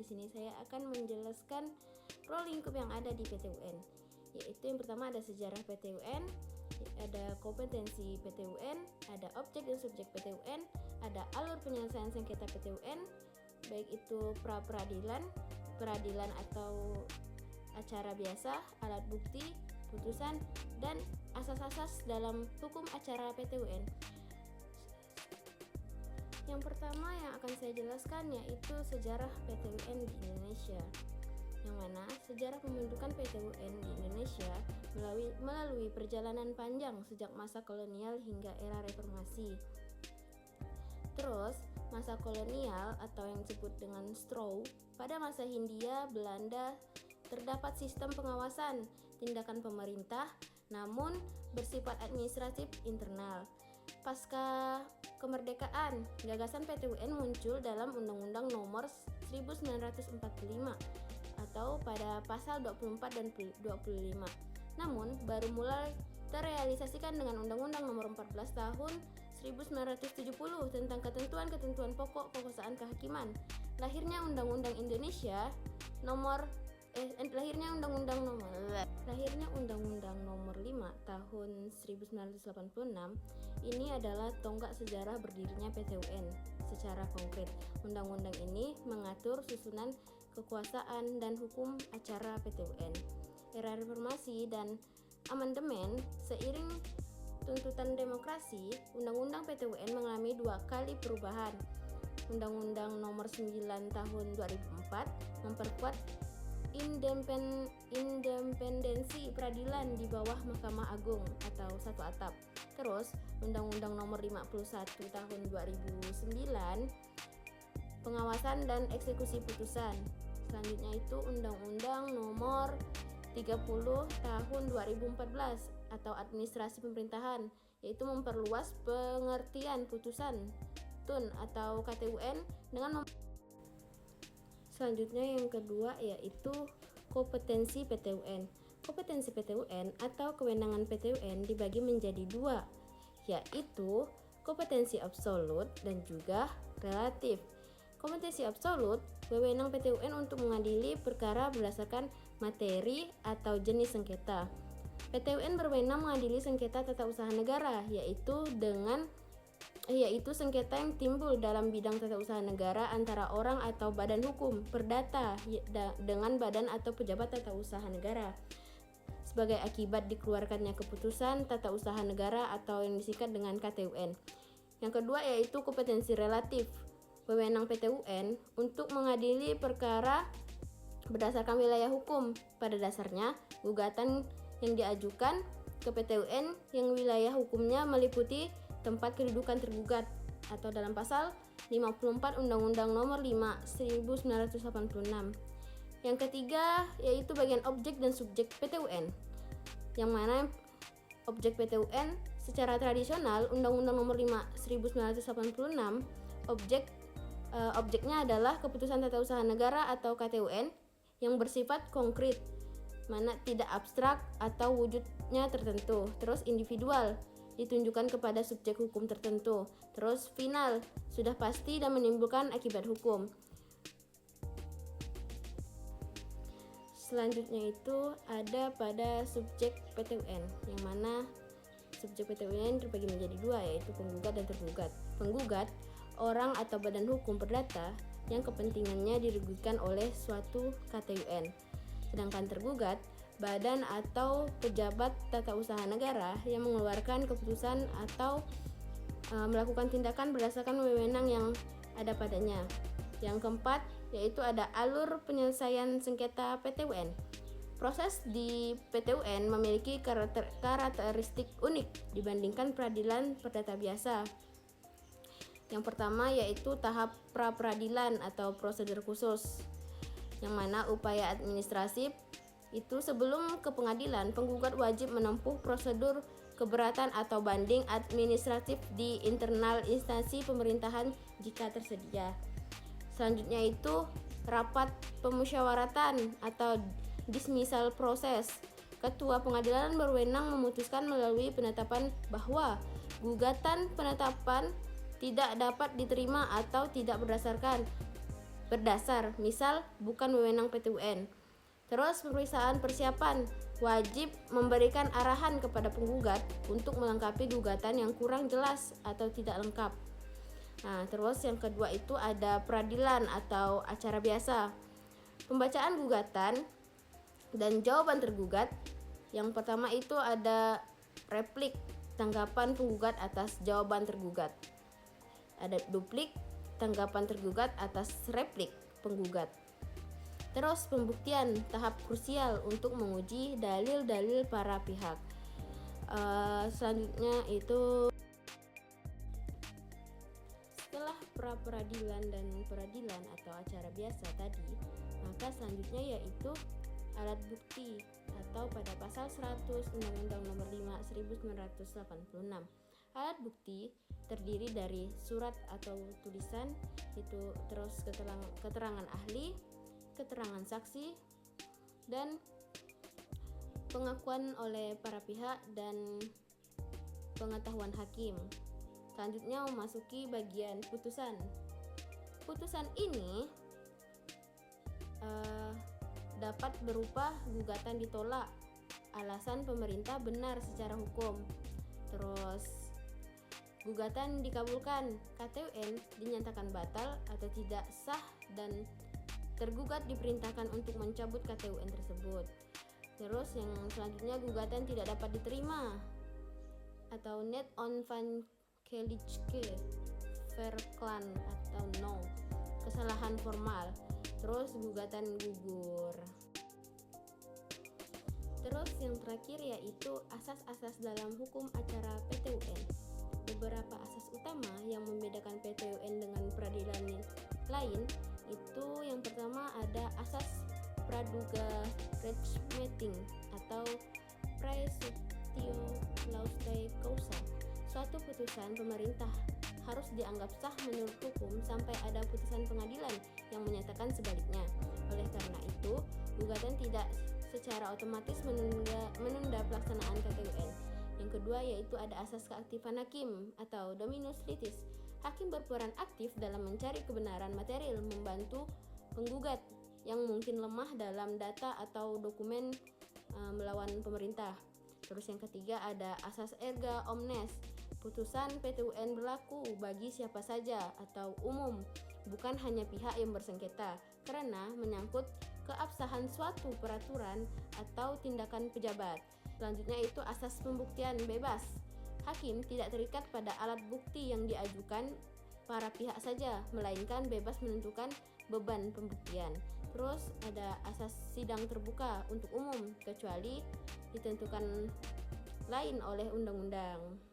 di sini saya akan menjelaskan pro lingkup yang ada di PTUN. Yaitu yang pertama ada sejarah PTUN, ada kompetensi PTUN, ada objek dan subjek PTUN, ada alur penyelesaian sengketa PTUN, baik itu pra-peradilan, peradilan atau acara biasa, alat bukti, putusan, dan asas-asas dalam hukum acara PTUN. Yang pertama yang akan saya jelaskan yaitu sejarah PTUN di Indonesia, yang mana sejarah pembentukan PTUN di Indonesia melalui perjalanan panjang sejak masa kolonial hingga era reformasi. Terus, masa kolonial atau yang disebut dengan Stroh, pada masa Hindia Belanda terdapat sistem pengawasan tindakan pemerintah namun bersifat administratif internal. Pasca kemerdekaan, gagasan PTUN muncul dalam Undang-Undang Nomor 1945 atau pada pasal 24 dan 25. Namun baru mulai terrealisasikan dengan Undang-Undang Nomor 14 Tahun 1970 tentang ketentuan-ketentuan pokok penguasaan kehakiman. Lahirnya Undang-Undang Nomor 5 Tahun 1986 ini adalah tonggak sejarah berdirinya PTUN secara konkret. Undang-undang ini mengatur susunan kekuasaan dan hukum acara PTUN. Era reformasi dan amandemen seiring tuntutan demokrasi, Undang-Undang PTUN mengalami 2 kali perubahan. Undang-Undang Nomor 9 Tahun 2004 memperkuat independensi peradilan di bawah Mahkamah Agung atau satu atap. Terus, Undang-Undang Nomor 51 Tahun 2009 pengawasan dan eksekusi putusan. Selanjutnya itu Undang-Undang Nomor 30 Tahun 2014 atau administrasi pemerintahan, yaitu memperluas pengertian putusan TUN atau KTUN dengan Selanjutnya yang kedua yaitu kompetensi PTUN. Kompetensi PTUN atau kewenangan PTUN dibagi menjadi 2, yaitu kompetensi absolut dan juga relatif. Kompetensi absolut, wewenang PTUN untuk mengadili perkara berdasarkan materi atau jenis sengketa. PTUN berwenang mengadili sengketa tata usaha negara, yaitu sengketa yang timbul dalam bidang tata usaha negara antara orang atau badan hukum perdata dengan badan atau pejabat tata usaha negara sebagai akibat dikeluarkannya keputusan tata usaha negara atau yang disingkat dengan KTUN. Yang kedua yaitu kompetensi relatif, wewenang PTUN untuk mengadili perkara berdasarkan wilayah hukum. Pada dasarnya, gugatan yang diajukan ke PTUN yang wilayah hukumnya meliputi tempat kedudukan tergugat atau dalam pasal 54 Undang-Undang Nomor 5 1986. Yang ketiga yaitu bagian objek dan subjek PTUN, yang mana objek PTUN secara tradisional Undang-Undang Nomor 5 1986 objeknya adalah keputusan tata usaha negara atau KTUN yang bersifat konkret, mana tidak abstrak atau wujudnya tertentu. Terus individual ditunjukkan kepada subjek hukum tertentu. Terus final, sudah pasti dan menimbulkan akibat hukum. Selanjutnya itu ada pada subjek PTUN, yang mana subjek PTUN terbagi menjadi 2, yaitu penggugat dan tergugat. Penggugat, orang atau badan hukum perdata yang kepentingannya dirugikan oleh suatu KTUN. Sedangkan tergugat, badan atau pejabat tata usaha negara yang mengeluarkan keputusan atau melakukan tindakan berdasarkan wewenang yang ada padanya. Yang keempat yaitu ada alur penyelesaian sengketa PTUN. Proses di PTUN memiliki karakteristik unik dibandingkan peradilan perdata biasa. Yang pertama yaitu tahap pra-peradilan atau prosedur khusus, yang mana upaya administratif itu sebelum ke pengadilan, penggugat wajib menempuh prosedur keberatan atau banding administratif di internal instansi pemerintahan jika tersedia. Selanjutnya itu rapat pemusyawaratan atau dismissal proses. Ketua pengadilan berwenang memutuskan melalui penetapan bahwa gugatan penetapan tidak dapat diterima atau tidak berdasarkan berdasar, misal bukan wewenang PT UN. Terus pemeriksaan persiapan, wajib memberikan arahan kepada penggugat untuk melengkapi gugatan yang kurang jelas atau tidak lengkap. Nah, terus yang kedua itu ada peradilan atau acara biasa. Pembacaan gugatan dan jawaban tergugat. Yang pertama itu ada replik, tanggapan penggugat atas jawaban tergugat. Ada duplik, tanggapan tergugat atas replik penggugat. Terus pembuktian, tahap krusial untuk menguji dalil-dalil para pihak. Selanjutnya itu setelah pra-peradilan dan peradilan atau acara biasa tadi, maka selanjutnya yaitu alat bukti atau pada pasal 100 Undang-Undang Nomor 5 1986. Alat bukti terdiri dari surat atau tulisan, itu terus keterangan ahli, keterangan saksi, dan pengakuan oleh para pihak dan pengetahuan hakim. Selanjutnya memasuki bagian putusan. Putusan ini dapat berupa gugatan ditolak, alasan pemerintah benar secara hukum, terus gugatan dikabulkan, KTUN dinyatakan batal atau tidak sah, dan tergugat diperintahkan untuk mencabut KTUN tersebut. Terus yang selanjutnya gugatan tidak dapat diterima atau net on van Kelicke Verklan atau no, kesalahan formal. Terus gugatan gugur. Terus yang terakhir yaitu asas-asas dalam hukum acara PT UN. Beberapa asas utama yang membedakan PT UN dengan peradilan lain itu yang pertama ada asas praduga rechtsmeting atau praesuptio laustae causa. Suatu putusan pemerintah harus dianggap sah menurut hukum sampai ada putusan pengadilan yang menyatakan sebaliknya. Oleh karena itu, gugatan tidak secara otomatis menunda pelaksanaan KTUN. Yang kedua yaitu ada asas keaktifan hakim atau dominus litis. Hakim berperan aktif dalam mencari kebenaran material, membantu penggugat yang mungkin lemah dalam data atau dokumen melawan pemerintah. Terus yang ketiga ada asas erga omnes. Putusan PT UN berlaku bagi siapa saja atau umum, bukan hanya pihak yang bersengketa, karena menyangkut keabsahan suatu peraturan atau tindakan pejabat. Selanjutnya itu asas pembuktian bebas. Hakim tidak terikat pada alat bukti yang diajukan para pihak saja, melainkan bebas menentukan beban pembuktian. Terus ada asas sidang terbuka untuk umum, kecuali ditentukan lain oleh undang-undang.